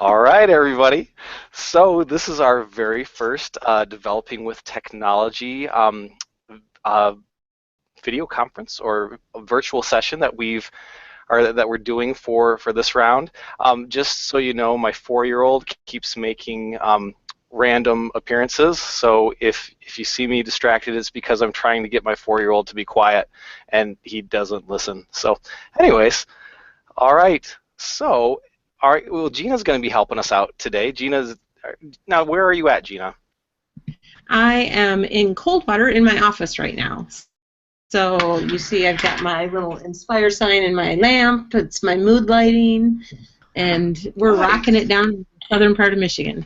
All right, everybody. So this is our very first Developing with Technology uh, video conference or virtual session that we're doing for this round. Just so you know, my 4-year-old keeps making random appearances. So if you see me distracted, it's because I'm trying to get my 4-year-old to be quiet, and he doesn't listen. So, anyways. All right. So, all right. Well, Gina's going to be helping us out today. Now. Where are you at, Gina? I am in Coldwater in my office right now. So you see I've got my little Inspire sign and my lamp. It's my mood lighting, and we're rocking it down in the southern part of Michigan.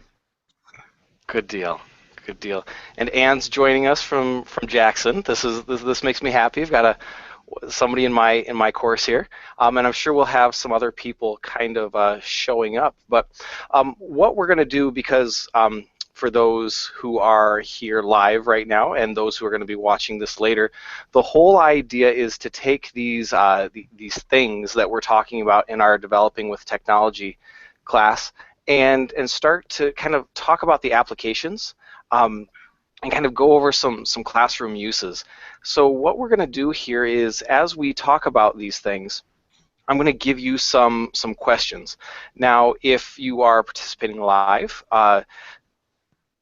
Good deal. Good deal. And Anne's joining us from Jackson. This makes me happy. I've got somebody in my course here, and I'm sure we'll have some other people kind of showing up. But what we're going to do, because for those who are here live right now and those who are going to be watching this later, the whole idea is to take these things that we're talking about in our Developing with Technology class and start to kind of talk about the applications. And kind of go over some classroom uses. So what we're going to do here is, as we talk about these things, I'm going to give you some questions. Now, if you are participating live,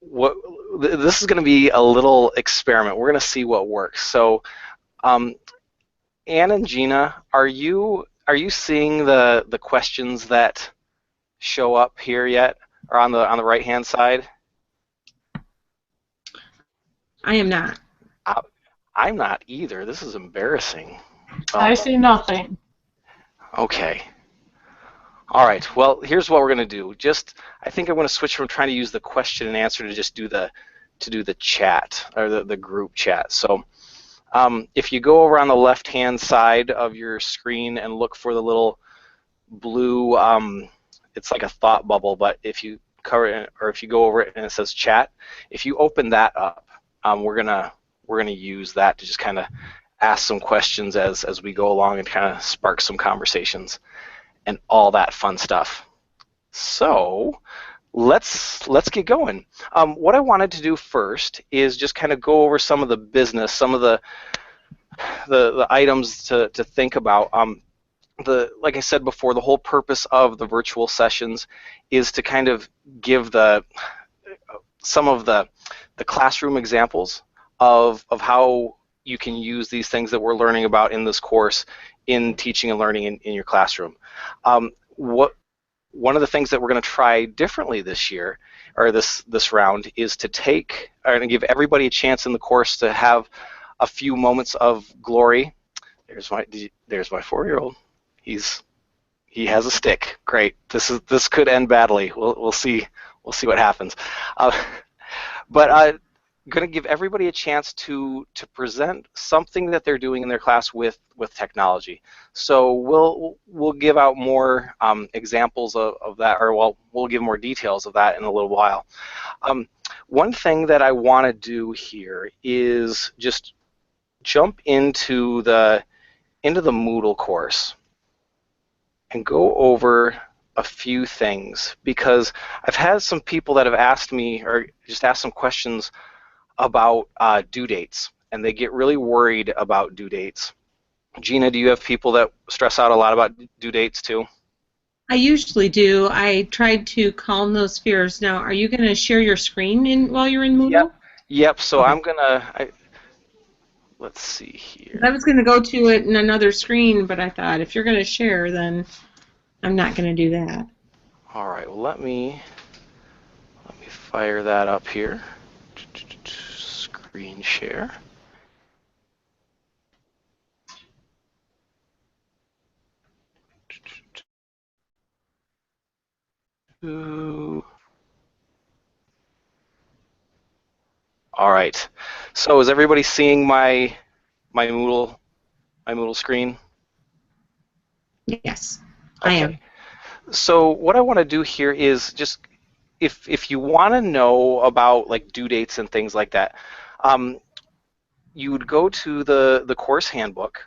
this is going to be a little experiment. We're going to see what works. So, Anne and Gina, are you seeing the questions that show up here yet, or on the right-hand side? I am not. I'm not either. This is embarrassing. I see nothing. Okay. All right. Well, here's what we're going to do. I think I'm going to switch from trying to use the question and answer to just do the chat, or the group chat. So if you go over on the left-hand side of your screen and look for the little blue, it's like a thought bubble, but if you cover it, or if you go over it and it says chat, if you open that up, we're gonna use that to just kind of ask some questions as we go along and kind of spark some conversations and all that fun stuff. So let's get going. What I wanted to do first is just kind of go over some of the business, some of the items to think about. Like I said before, the whole purpose of the virtual sessions is to kind of give some of the classroom examples of how you can use these things that we're learning about in this course in teaching and learning in your classroom. One of the things that we're going to try differently this year, or this round, is to give everybody a chance in the course to have a few moments of glory. There's my 4-year-old. He has a stick. Great. This could end badly. We'll see what happens. But I'm going to give everybody a chance to present something that they're doing in their class with technology. So we'll give out more examples of that, or we'll give more details of that in a little while. One thing that I want to do here is just jump into the Moodle course and go over a few things, because I've had some people that have asked me, or just asked some questions about due dates, and they get really worried about due dates. Gina, do you have people that stress out a lot about due dates too? I usually do. I tried to calm those fears. Now, are you going to share your screen while you're in Moodle? Yep. So okay. I'm gonna. Let's see here. I was going to go to it in another screen, but I thought if you're going to share, then I'm not going to do that. All right. Well, let me fire that up here. Screen share. All right. So is everybody seeing my Moodle screen? Yes, okay. I am. So what I want to do here is just, if you want to know about like due dates and things like that, you would go to the course handbook,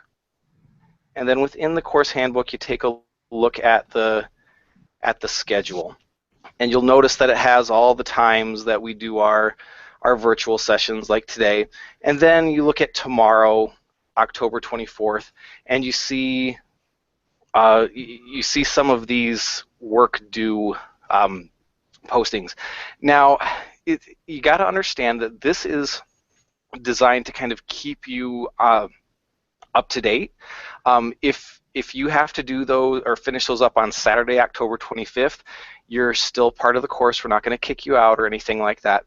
and then within the course handbook you take a look at the schedule. and you'll notice that it has all the times that we do our virtual sessions like today. And then you look at tomorrow, October 24th, and you see some of these work due postings. Now, you got to understand that this is designed to kind of keep you up to date. If you have to do those or finish those up on Saturday, October 25th, you're still part of the course. We're not going to kick you out or anything like that.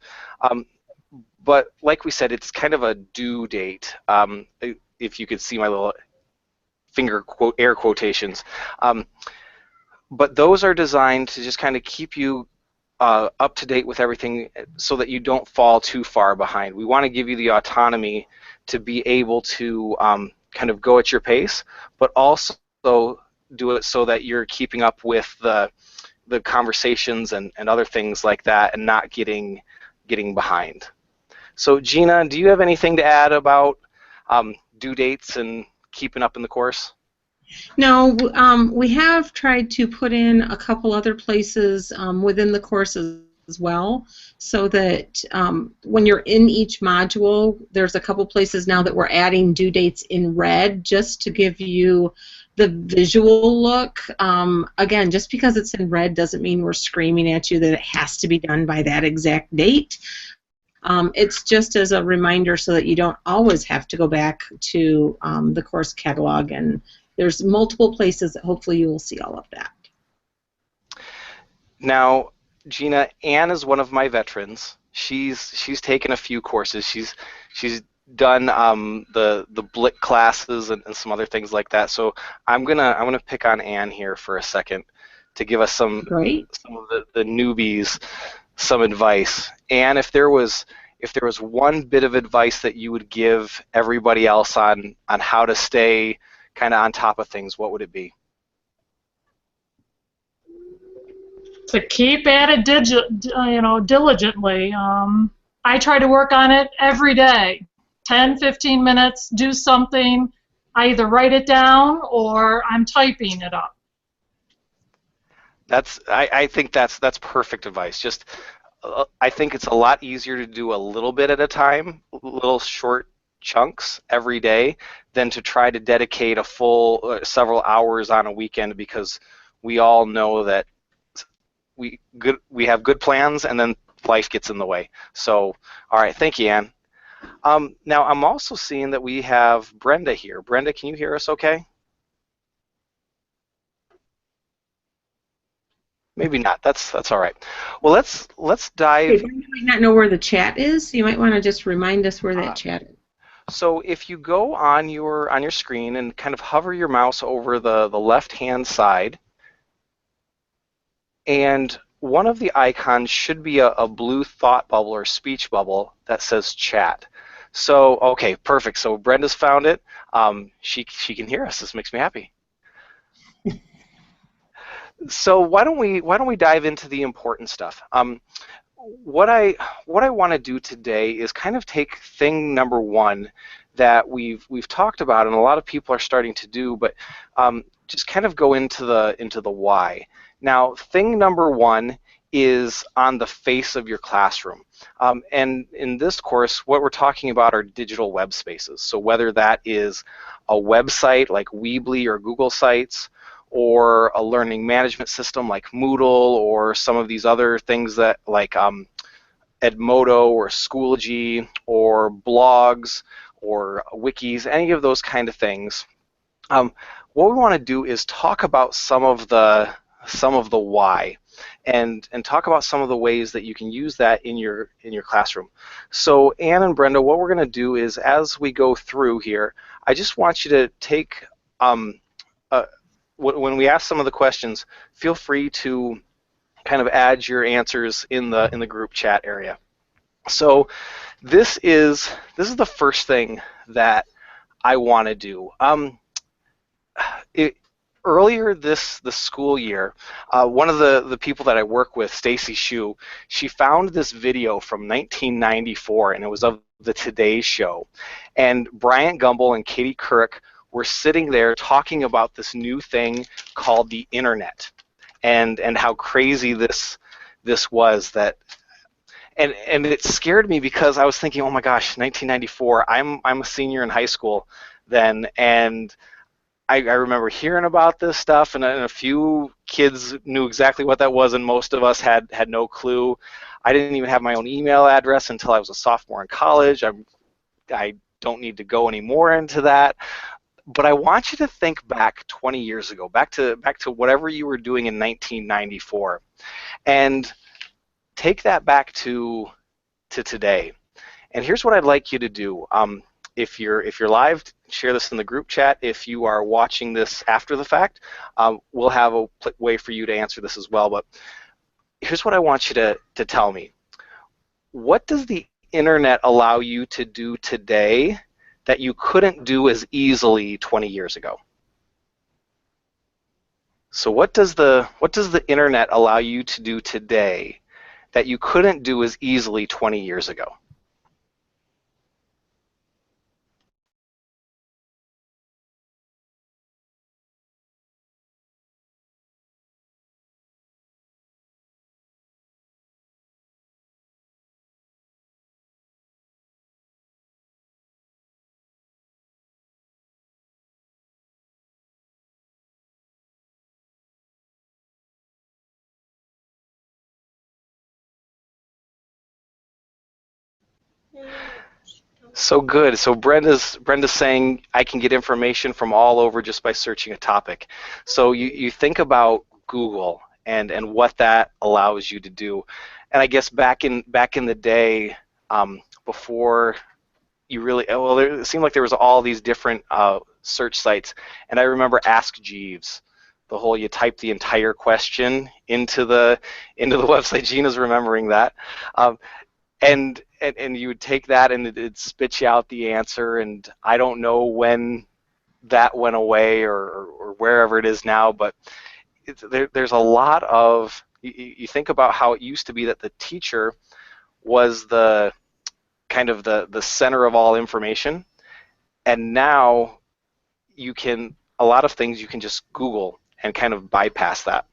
But like we said, it's kind of a due date. If you could see my little air quotations. But those are designed to just kind of keep you up to date with everything so that you don't fall too far behind. We want to give you the autonomy to be able to kind of go at your pace, but also do it so that you're keeping up with the conversations and other things like that and not getting behind. So Gina, do you have anything to add about due dates and keeping up in the course? No, we have tried to put in a couple other places within the course as well, so that when you're in each module, there's a couple places now that we're adding due dates in red just to give you the visual look. Again, just because it's in red doesn't mean we're screaming at you that it has to be done by that exact date. It's just as a reminder so that you don't always have to go back to the course catalog, and there's multiple places that hopefully you will see all of that. Now, Gina, Ann is one of my veterans. She's taken a few courses. She's done the BLIC classes and some other things like that. So I'm gonna pick on Ann here for a second to give us some of the newbies some advice. Ann, if there was one bit of advice that you would give everybody else on how to stay kind of on top of things, what would it be? To keep at it diligently. I try to work on it every day. 10, 15 minutes, do something. I either write it down or I'm typing it up. I think that's perfect advice. Just I think it's a lot easier to do a little bit at a time, little short chunks every day, than to try to dedicate a full several hours on a weekend, because we all know that we have good plans and then life gets in the way. So, all right, thank you, Ann. Now I'm also seeing that we have Brenda here. Brenda, can you hear us okay? Maybe not. That's all right. Well, let's dive. Okay, Brenda might not know where the chat is, so you might want to just remind us where that chat is. So if you go on your screen and kind of hover your mouse over the left-hand side, and one of the icons should be a blue thought bubble or speech bubble that says chat. So, okay, perfect. So Brenda's found it. She can hear us. This makes me happy. So why don't we dive into the important stuff? What I want to do today is kind of take thing number one that we've talked about and a lot of people are starting to do, but just kind of go into the why. Now, thing number one is on the face of your classroom. And in this course, what we're talking about are digital web spaces. So whether that is a website like Weebly or Google Sites, or a learning management system like Moodle, or some of these other things that like Edmodo or Schoology or blogs or wikis, any of those kind of things. What we want to do is talk about some of the why, and talk about some of the ways that you can use that in your classroom. So Ann and Brenda, what we're going to do is, as we go through here, I just want you to take when we ask some of the questions, feel free to kind of add your answers in the group chat area. So this is the first thing that I want to do. Earlier this school year, one of the people that I work with, Stacy Shu, she found this video from 1994, and it was of the Today Show. And Bryant Gumbel and Katie Couric were sitting there talking about this new thing called the internet, and how crazy this this was that. And it scared me because I was thinking, oh my gosh, 1994. I'm a senior in high school then, and I remember hearing about this stuff, and a few kids knew exactly what that was, and most of us had no clue. I didn't even have my own email address until I was a sophomore in college. I don't need to go any more into that. But I want you to think back 20 years ago, back to whatever you were doing in 1994, and take that back to today. And here's what I'd like you to do. If you're live, share this in the group chat. If you are watching this after the fact, we'll have a way for you to answer this as well. But here's what I want you to tell me. What does the internet allow you to do today that you couldn't do as easily 20 years ago? So what does the internet allow you to do today that you couldn't do as easily 20 years ago? So good. So Brenda's saying I can get information from all over just by searching a topic. So you think about Google and what that allows you to do. And I guess back in the day, before you really, well, it seemed like there was all these different search sites. And I remember Ask Jeeves, the whole you type the entire question into the website. Gina's remembering that. And you would take that and it'd spit you out the answer, and I don't know when that went away or wherever it is now, but there's a lot of, you think about how it used to be that the teacher was the kind of the center of all information, and now you can, a lot of things you can just Google and kind of bypass that.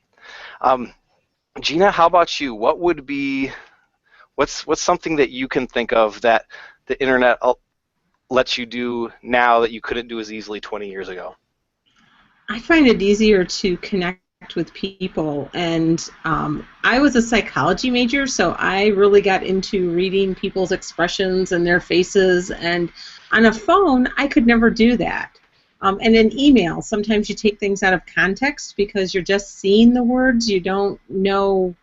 Gina, how about you? What would be, what's something that you can think of that the internet lets you do now that you couldn't do as easily 20 years ago? I find it easier to connect with people, and I was a psychology major, so I really got into reading people's expressions and their faces, and on a phone I could never do that. And in email, sometimes you take things out of context because you're just seeing the words, you don't know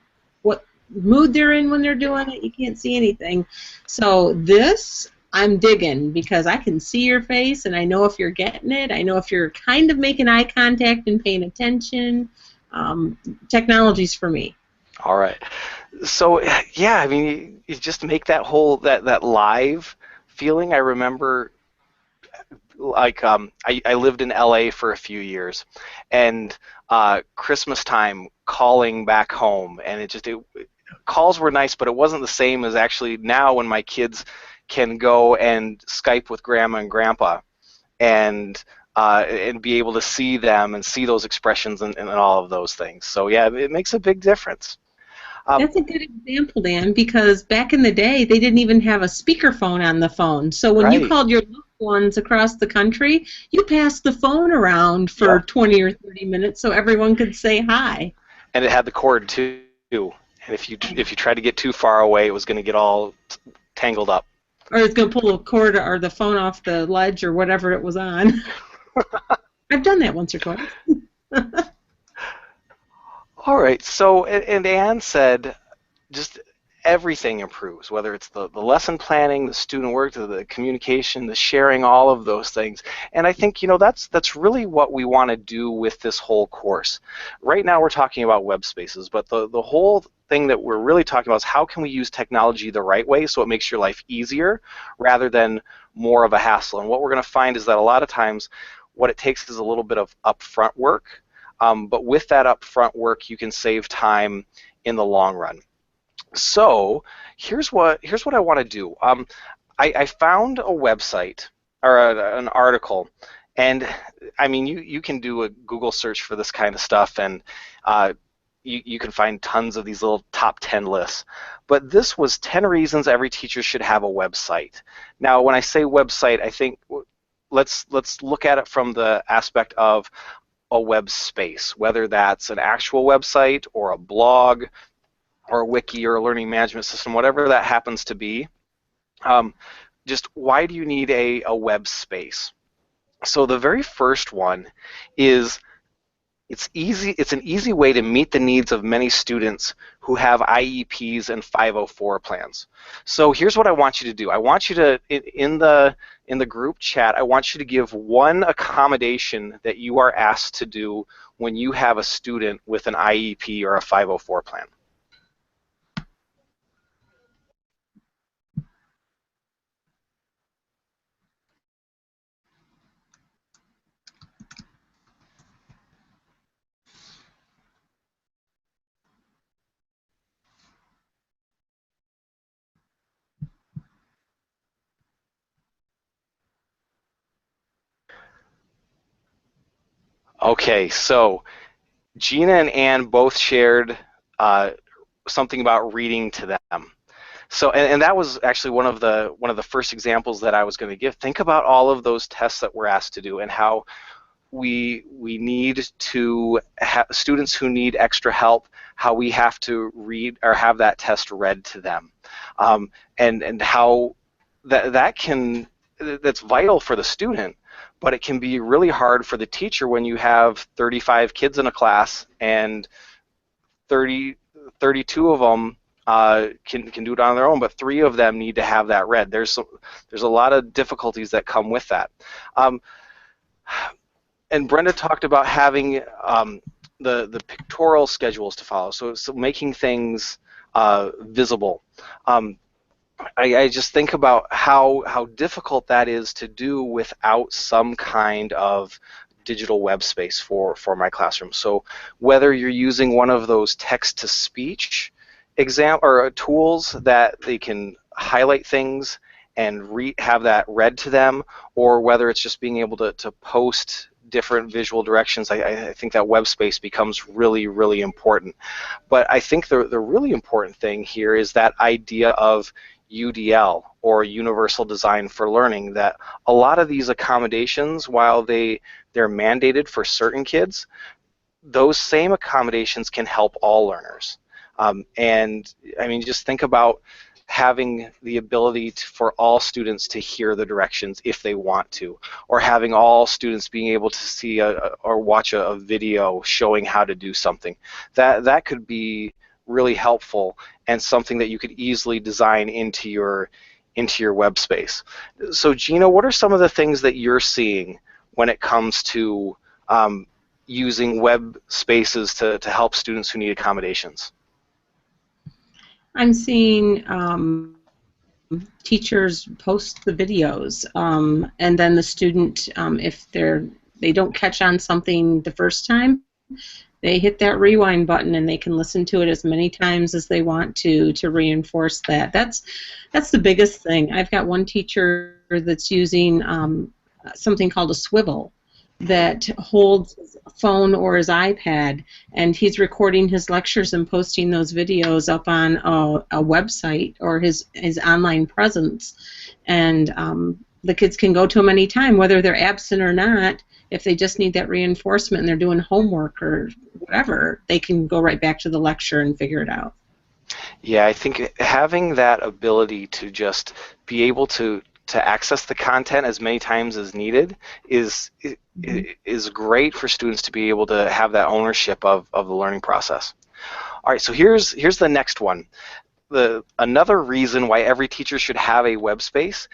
what mood they're in when they're doing it, you can't see anything. So this I'm digging because I can see your face and I know if you're getting it, I know if you're kind of making eye contact and paying attention. Technology's for me. All right. So yeah, I mean, you just make that whole that live feeling. I remember, like, I lived in LA for a few years, and Christmas time calling back home, and calls were nice, but it wasn't the same as actually now when my kids can go and Skype with grandma and grandpa and be able to see them and see those expressions and all of those things. So yeah, it makes a big difference. That's a good example, Dan, because back in the day, they didn't even have a speakerphone on the phone. So when you called your loved ones across the country, you passed the phone around for 20 or 30 minutes so everyone could say hi. And it had the cord too. And if you tried to get too far away, it was going to get all tangled up. Or it's going to pull the cord or the phone off the ledge or whatever it was on. I've done that once or twice. All right, so, and Anne said just everything improves, whether it's the lesson planning, the student work, the communication, the sharing, all of those things. And I think, that's really what we want to do with this whole course. Right now we're talking about web spaces, but the whole thing that we're really talking about is how can we use technology the right way so it makes your life easier rather than more of a hassle. And what we're going to find is that a lot of times what it takes is a little bit of upfront work. But with that upfront work, you can save time in the long run. So here's what I want to do. I found a website or an article, and I mean you can do a Google search for this kind of stuff, and you can find tons of these little top 10 lists. But this was 10 reasons every teacher should have a website. Now, when I say website, I think let's look at it from the aspect of a web space, whether that's an actual website or a blog or a wiki or a learning management system, whatever that happens to be. Just why do you need a web space? So the very first one is it's an easy way to meet the needs of many students who have IEPs and 504 plans. So here's what I want you to do. I want you to, in the group chat, I want you to give one accommodation that you are asked to do when you have a student with an IEP or a 504 plan. Okay, so Gina and Ann both shared something about reading to them. So, and that was actually one of the first examples that I was going to give. Think about all of those tests that we're asked to do and how we need to have students who need extra help, how we have to read or have that test read to them, and how that's vital for the student, but it can be really hard for the teacher when you have 35 kids in a class and 32 of them can do it on their own, but 3 of them need to have that read. There's a lot of difficulties that come with that. And Brenda talked about having the pictorial schedules to follow, so making things visible. I just think about how difficult that is to do without some kind of digital web space for my classroom. So whether you're using one of those text-to-speech or tools that they can highlight things and have that read to them, or whether it's just being able to post different visual directions, I think that web space becomes really, really important. But I think the really important thing here is that idea of UDL, or Universal Design for Learning, that a lot of these accommodations, while they're mandated for certain kids, those same accommodations can help all learners. And I mean, just think about having the ability for all students to hear the directions if they want to, or having all students being able to see or watch a video showing how to do something. That could be really helpful and something that you could easily design into your web space. So Gina, what are some of the things that you're seeing when it comes to using web spaces to help students who need accommodations? I'm seeing teachers post the videos, and then the student, if they don't catch on something the first time, they hit that rewind button and they can listen to it as many times as they want to reinforce that. That's the biggest thing. I've got one teacher that's using something called a swivel that holds his phone or his iPad, and he's recording his lectures and posting those videos up on a website or his online presence, and the kids can go to him anytime, whether they're absent or not. If they just need that reinforcement and they're doing homework or whatever, they can go right back to the lecture and figure it out. Yeah, I think having that ability to just be able to access the content as many times as needed is great for students to be able to have that ownership of the learning process. All right, so here's the next one. Another reason why every teacher should have a web space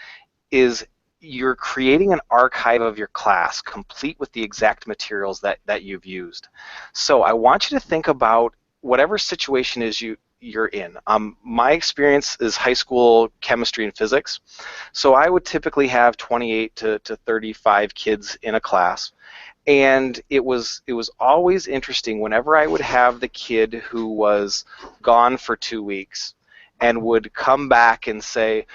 is you're creating an archive of your class complete with the exact materials that you've used. So I want you to think about whatever situation is you're in. My experience is high school chemistry and physics, so I would typically have 28 to 35 kids in a class, and it was always interesting whenever I would have the kid who was gone for 2 weeks and would come back and say,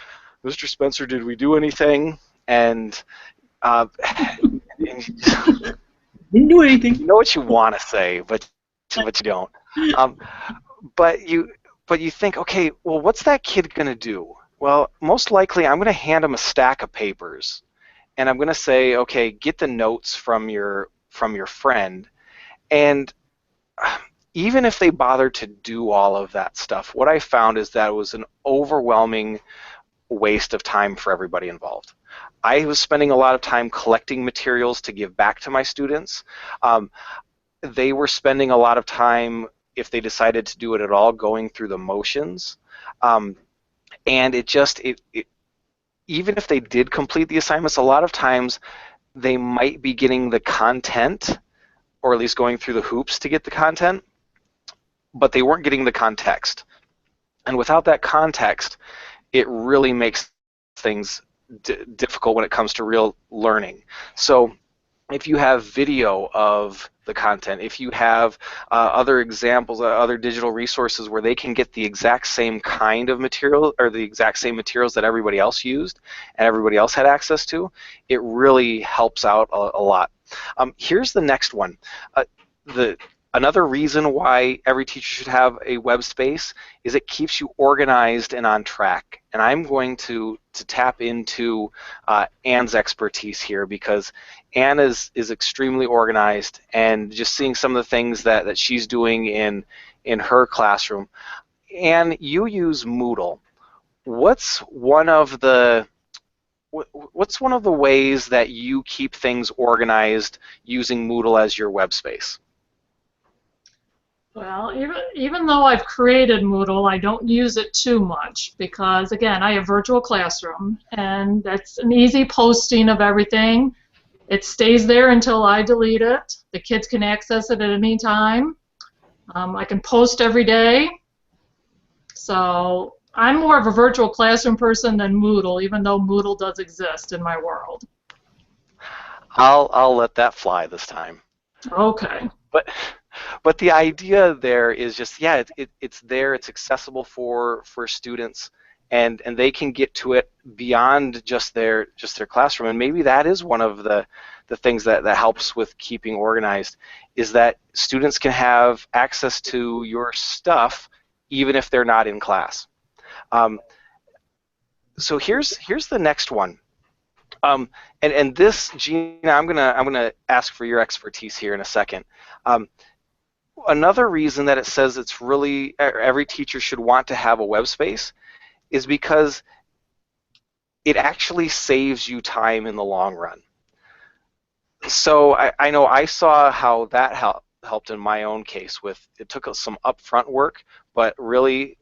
"Mr. Spencer, did we do anything?" And didn't do anything. You know what you want to say, but but you don't. Um, but you think, okay, well, what's that kid going to do? Well, most likely I'm going to hand him a stack of papers, and I'm going to say, okay, get the notes from your friend, and even if they bother to do all of that stuff, what I found is that it was an overwhelming waste of time for everybody involved. I was spending a lot of time collecting materials to give back to my students. Um, they were spending a lot of time, if they decided to do it at all, going through the motions. Um, and even if they did complete the assignments, a lot of times they might be getting the content, or at least going through the hoops to get the content, but they weren't getting the context. And without that context, it really makes things difficult when it comes to real learning. So if you have video of the content, if you have other examples, other digital resources where they can get the exact same kind of material or the exact same materials that everybody else used and everybody else had access to, it really helps out a lot. Here's the next one. Another reason why every teacher should have a web space is it keeps you organized and on track. And I'm going to tap into Anne's expertise here, because Anne is extremely organized, and just seeing some of the things that she's doing in her classroom. Anne, you use Moodle. What's one of the ways that you keep things organized using Moodle as your web space? Well, even though I've created Moodle, I don't use it too much because, again, I have virtual classroom, and that's an easy posting of everything. It stays there until I delete it. The kids can access it at any time. I can post every day. So I'm more of a virtual classroom person than Moodle, even though Moodle does exist in my world. I'll let that fly this time. Okay. But the idea there is just, yeah, it's there, it's accessible for students, and they can get to it beyond just their classroom. And maybe that is one of the things that helps with keeping organized, is that students can have access to your stuff even if they're not in class. So here's the next one. And this, Gina, I'm gonna ask for your expertise here in a second. Another reason that it says it's really every teacher should want to have a web space is because it actually saves you time in the long run. So I know I saw how that helped in my own case. With it took some upfront work, but really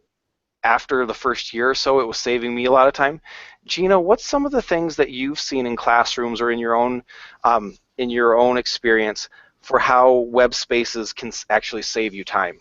after the first year or so, it was saving me a lot of time. Gina, what's some of the things that you've seen in classrooms or in your own experience for how web spaces can actually save you time?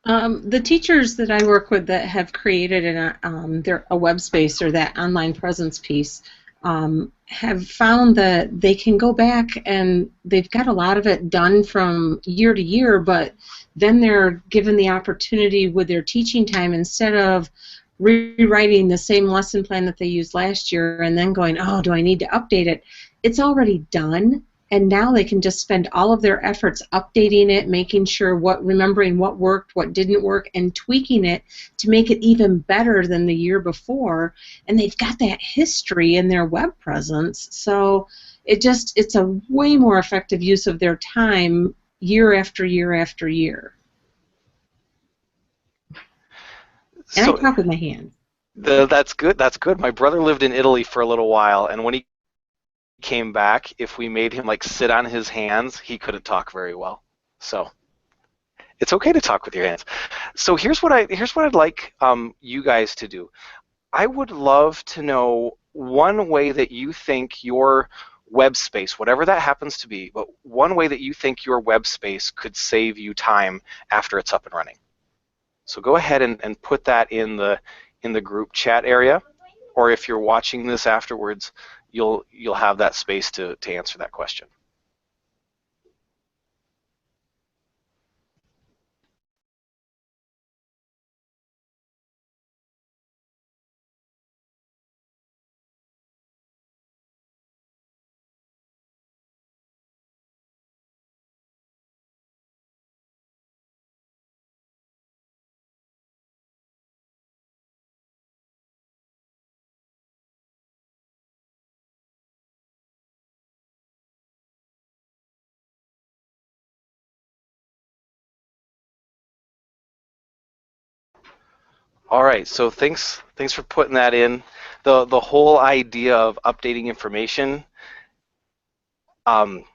The teachers that I work with that have created a web space or that online presence piece have found that they can go back and they've got a lot of it done from year to year, but then they're given the opportunity with their teaching time, instead of rewriting the same lesson plan that they used last year and then going, oh, do I need to update it? It's already done. And now they can just spend all of their efforts updating it, making sure remembering what worked, what didn't work, and tweaking it to make it even better than the year before. And they've got that history in their web presence. So it's a way more effective use of their time year after year after year. And So I talk with my hands. that's good. That's good. My brother lived in Italy for a little while, and when he came back, if we made him like sit on his hands, he couldn't talk very well. So it's okay to talk with your hands. So here's what I'd like you guys to do. I would love to know one way that you think your web space, whatever that happens to be, but one way that you think your web space could save you time after it's up and running. So go ahead and put that in the group chat area, or if you're watching this afterwards, you'll have that space to answer that question. All right, so thanks for putting that in. The whole idea of updating information. Um,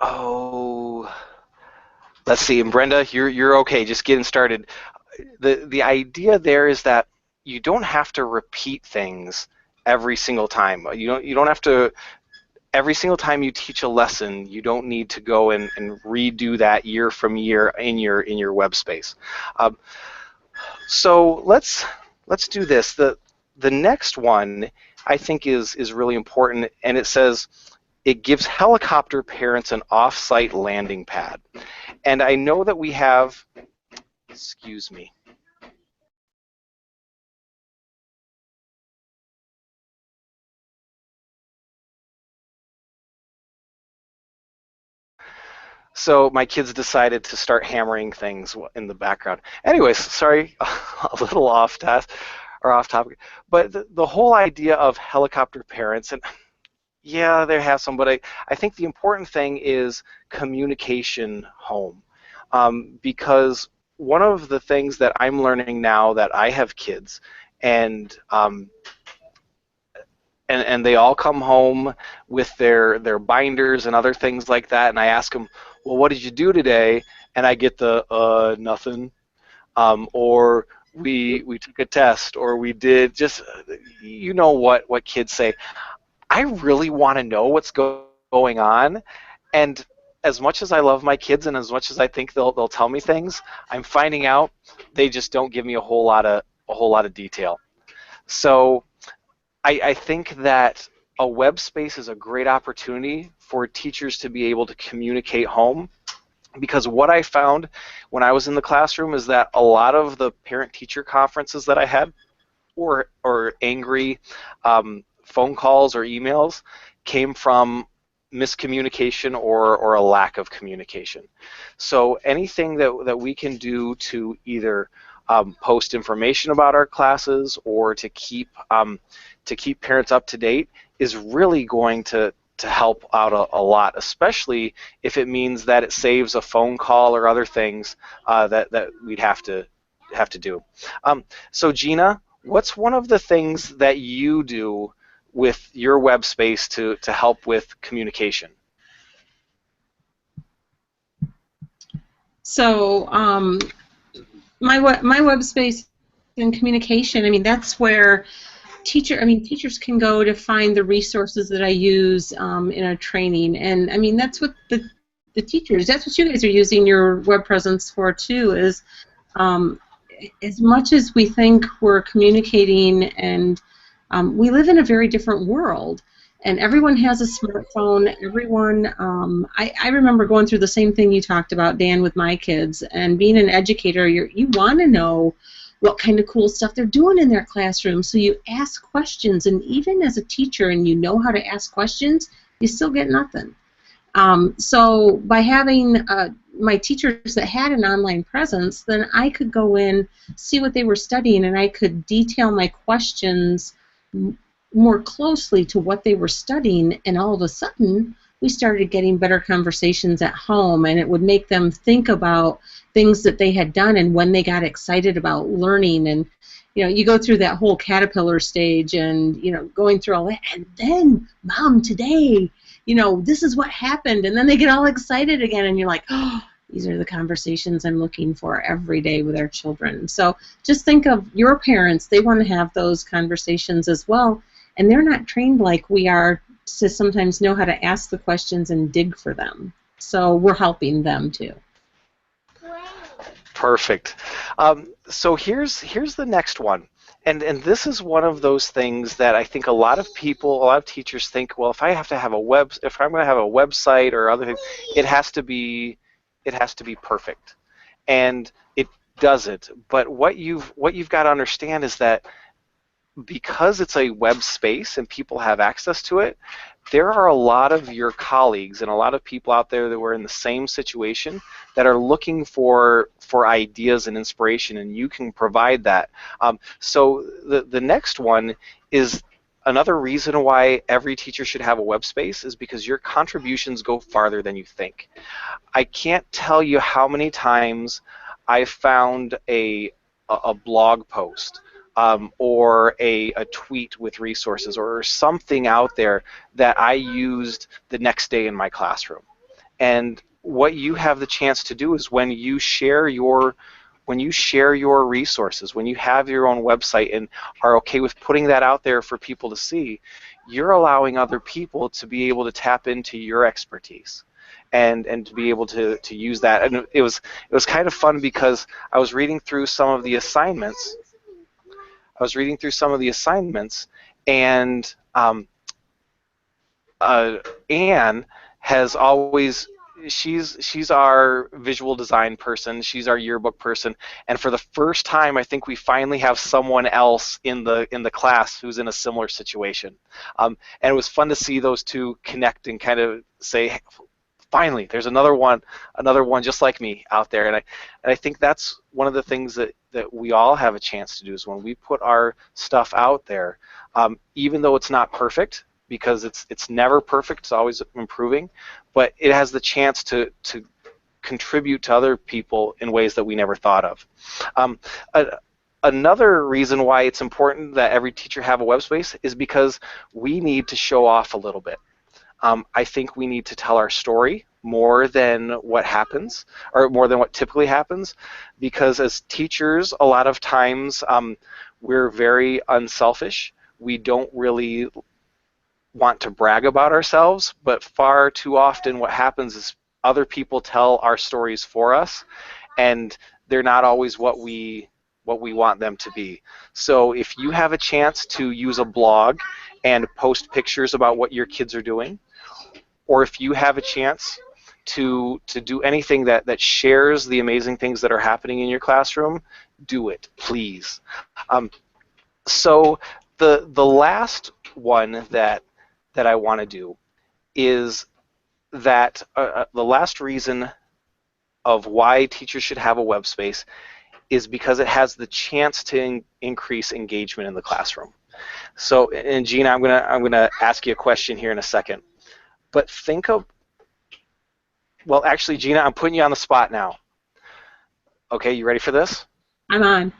oh, let's see. And Brenda, you're okay. Just getting started. The idea there is that you don't have to repeat things every single time. You don't have to every single time you teach a lesson. You don't need to go and redo that year from year in your web space. Um, so let's do this. The next one I think is really important, and it says it gives helicopter parents an off-site landing pad. And I know that we have, excuse me. So my kids decided to start hammering things in the background. Anyways, sorry, a little off task or off topic, but the whole idea of helicopter parents, and yeah, they have some, but I think the important thing is communication home, because one of the things that I'm learning now that I have kids, and and they all come home with their binders and other things like that, and I ask them, well, what did you do today? And I get the nothing, or we took a test, or we did just, you know what kids say. I really want to know what's going on, and as much as I love my kids and as much as I think they'll tell me things, I'm finding out they just don't give me a whole lot of detail. So I think that a web space is a great opportunity for teachers to be able to communicate home, because what I found when I was in the classroom is that a lot of the parent-teacher conferences that I had, or angry phone calls or emails, came from miscommunication or a lack of communication. So anything that we can do to either post information about our classes or to keep parents up to date is really going to help out a lot, especially if it means that it saves a phone call or other things that we'd have to do. So Gina, what's one of the things that you do with your web space to help with communication? So my web space and communication, I mean, that's where teachers can go to find the resources that I use in a training, and I mean that's what the teachers, that's what you guys are using your web presence for too, is um, as much as we think we're communicating, and we live in a very different world, and everyone has a smartphone. Everyone, I remember going through the same thing you talked about, Dan, with my kids, and being an educator, you want to know what kind of cool stuff they're doing in their classroom, so you ask questions, and even as a teacher and you know how to ask questions, you still get nothing. So by having my teachers that had an online presence, then I could go in, see what they were studying, and I could detail my questions more closely to what they were studying, and all of a sudden we started getting better conversations at home, and it would make them think about things that they had done and when they got excited about learning. And you go through that whole caterpillar stage, and going through all that, and then Mom, today, this is what happened, and then they get all excited again, and you're like, oh, these are the conversations I'm looking for every day with our children. So just think of your parents. They want to have those conversations as well, and they're not trained like we are to sometimes know how to ask the questions and dig for them. So we're helping them too. Perfect. So here's the next one, and this is one of those things that I think a lot of teachers think, well, if I'm going to have a website or other things, it has to be perfect, and it doesn't. But what you've got to understand is that because it's a web space and people have access to it, there are a lot of your colleagues and a lot of people out there that were in the same situation that are looking for ideas and inspiration, and you can provide that. So the next one is another reason why every teacher should have a web space, is because your contributions go farther than you think. I can't tell you how many times I found a a blog post, or a tweet with resources, or something out there that I used the next day in my classroom. And what you have the chance to do is when you share your resources, when you have your own website and are okay with putting that out there for people to see, you're allowing other people to be able to tap into your expertise and to be able to use that. And it was kind of fun because I was reading through some of the assignments. And Anne has always, she's our visual design person, she's our yearbook person, and for the first time I think we finally have someone else in the class who's in a similar situation. And it was fun to see those two connect and kind of say, hey, finally there's another one just like me out there. And I think that's one of the things that we all have a chance to do, is when we put our stuff out there, even though it's not perfect, because it's never perfect, it's always improving, but it has the chance to contribute to other people in ways that we never thought of. Another reason why it's important that every teacher have a web space is because we need to show off a little bit. I think we need to tell our story more than what happens, or more than what typically happens, because as teachers, a lot of times we're very unselfish. We don't really want to brag about ourselves, but far too often what happens is other people tell our stories for us, and they're not always what we want them to be. So if you have a chance to use a blog and post pictures about what your kids are doing, or if you have a chance to do anything that shares the amazing things that are happening in your classroom, do it, please. So the last one that I want to do is that the last reason of why teachers should have a web space is because it has the chance to increase engagement in the classroom. So, and Gina, I'm gonna ask you a question here in a second, but think of, well, actually, Gina, I'm putting you on the spot now. Okay, you ready for this? I'm on.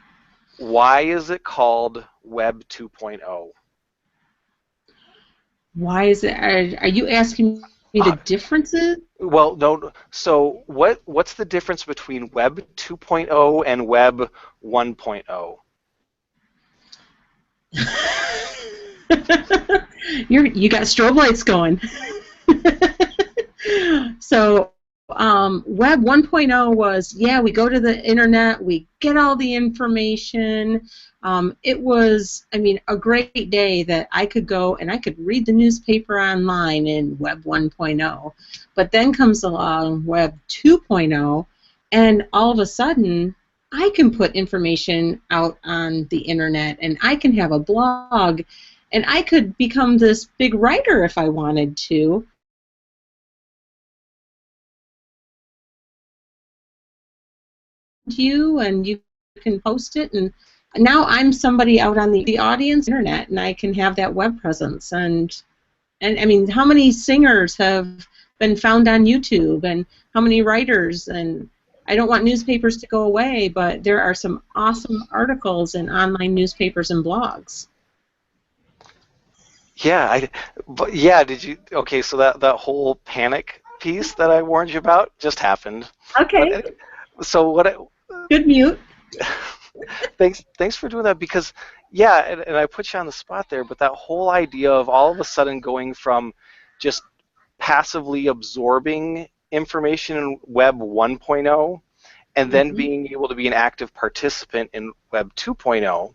Why is it called Web 2.0? Why is it? Are you asking me the differences? Well, no. So what's the difference between Web 2.0 and Web 1.0? You got strobe lights going. So Web 1.0 was, yeah, we go to the internet, we get all the information. It was, I mean, a great day that I could go and I could read the newspaper online in Web 1.0. But then comes along Web 2.0, and all of a sudden, I can put information out on the internet, and I can have a blog, and I could become this big writer if I wanted to. You and you can post it, and now I'm somebody out on the audience internet, and I can have that web presence. And I mean, how many singers have been found on YouTube, and how many writers? And I don't want newspapers to go away, but there are some awesome articles in online newspapers and blogs. Yeah, yeah. Did you? Okay, so that whole panic piece that I warned you about just happened. Okay. So what? Good mute. Thanks for doing that, because yeah, and I put you on the spot there, but that whole idea of all of a sudden going from just passively absorbing information in Web 1.0 and then being able to be an active participant in Web 2.0,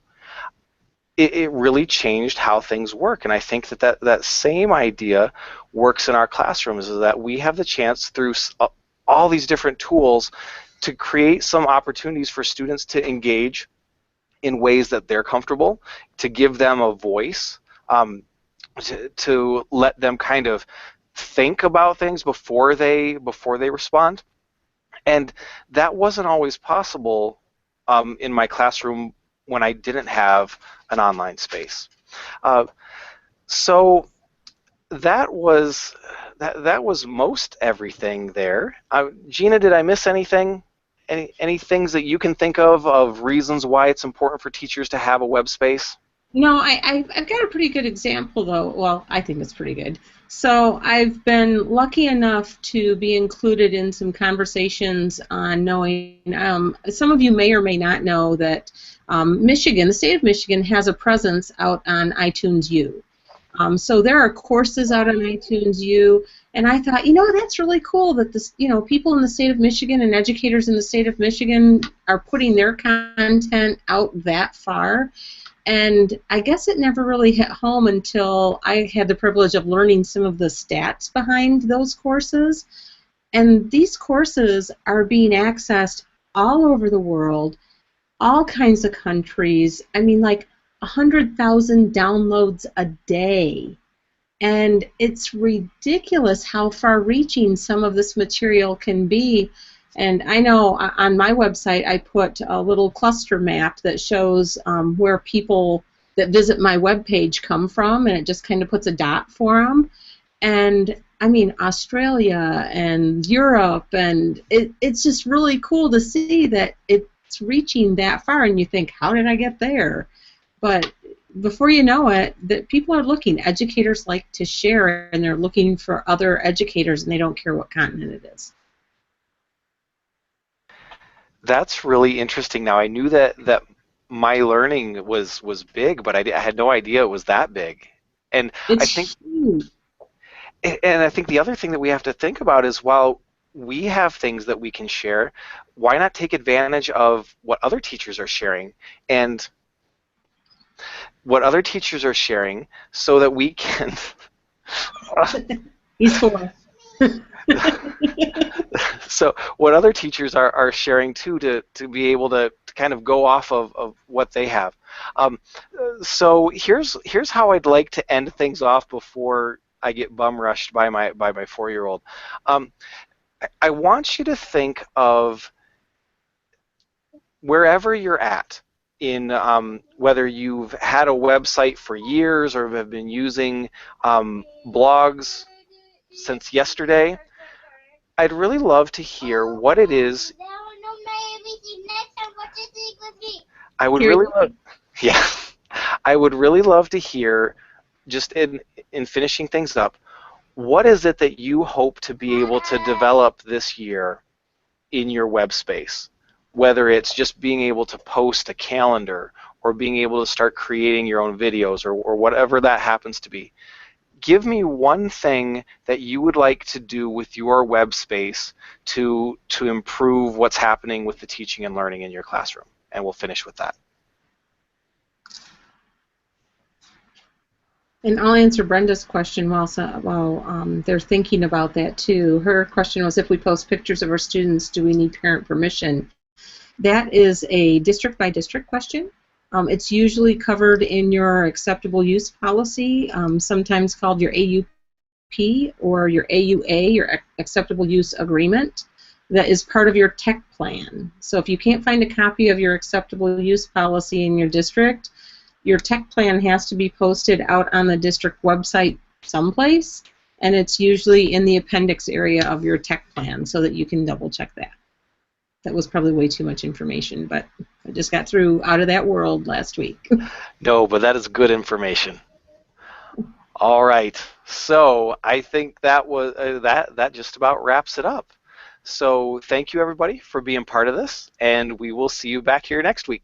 it really changed how things work. And I think that same idea works in our classrooms, is that we have the chance through all these different tools to create some opportunities for students to engage in ways that they're comfortable, to give them a voice, to let them kind of think about things before they respond. And that wasn't always possible in my classroom when I didn't have an online space. So that was most everything there. Gina, did I miss anything? any things that you can think of reasons why it's important for teachers to have a web space? No, I've got a pretty good example, though. Well, I think it's pretty good. So I've been lucky enough to be included in some conversations on knowing, some of you may or may not know that Michigan, the state of Michigan, has a presence out on iTunes U. So there are courses out on iTunes U, and I thought, that's really cool that this, people in the state of Michigan and educators in the state of Michigan are putting their content out that far. And I guess it never really hit home until I had the privilege of learning some of the stats behind those courses. And these courses are being accessed all over the world, all kinds of countries. I mean, like 100,000 downloads a day. And it's ridiculous how far-reaching some of this material can be. And I know on my website I put a little cluster map that shows where people that visit my webpage come from, and it just kind of puts a dot for them. And I mean, Australia and Europe, and it's just really cool to see that it's reaching that far, and you think, how did I get there? But before you know it, that people are looking. Educators like to share, and they're looking for other educators, and they don't care what continent it is. That's really interesting. Now, I knew that my learning was big, but I had no idea it was that big. And It's I think, huge. and I think the other thing that we have to think about is, while we have things that we can share, why not take advantage of what other teachers are sharing, and what other teachers are sharing, so that we can He's 4. so what other teachers are sharing too, to be able to kind of go off of what they have. So here's how I'd like to end things off before I get bum rushed by my 4-year-old. I want you to think of wherever you're at, in whether you've had a website for years or have been using blogs since yesterday. I'd really love to hear what it is. I would really love, yeah, I would really love to hear, just in finishing things up, what is it that you hope to be able to develop this year in your web space? Whether it's just being able to post a calendar, or being able to start creating your own videos, or whatever that happens to be. Give me one thing that you would like to do with your web space to improve what's happening with the teaching and learning in your classroom, and we'll finish with that. And I'll answer Brenda's question while they're thinking about that too. Her question was, if we post pictures of our students, do we need parent permission? That is a district-by-district question. It's usually covered in your acceptable use policy, sometimes called your AUP or your AUA, your acceptable use agreement, that is part of your tech plan. So if you can't find a copy of your acceptable use policy in your district, your tech plan has to be posted out on the district website someplace, and it's usually in the appendix area of your tech plan, so that you can double check that. That was probably way too much information, but I just got out of that world last week. No, but that is good information. All right, so I think that was that just about wraps it up. So thank you, everybody, for being part of this, and we will see you back here next week.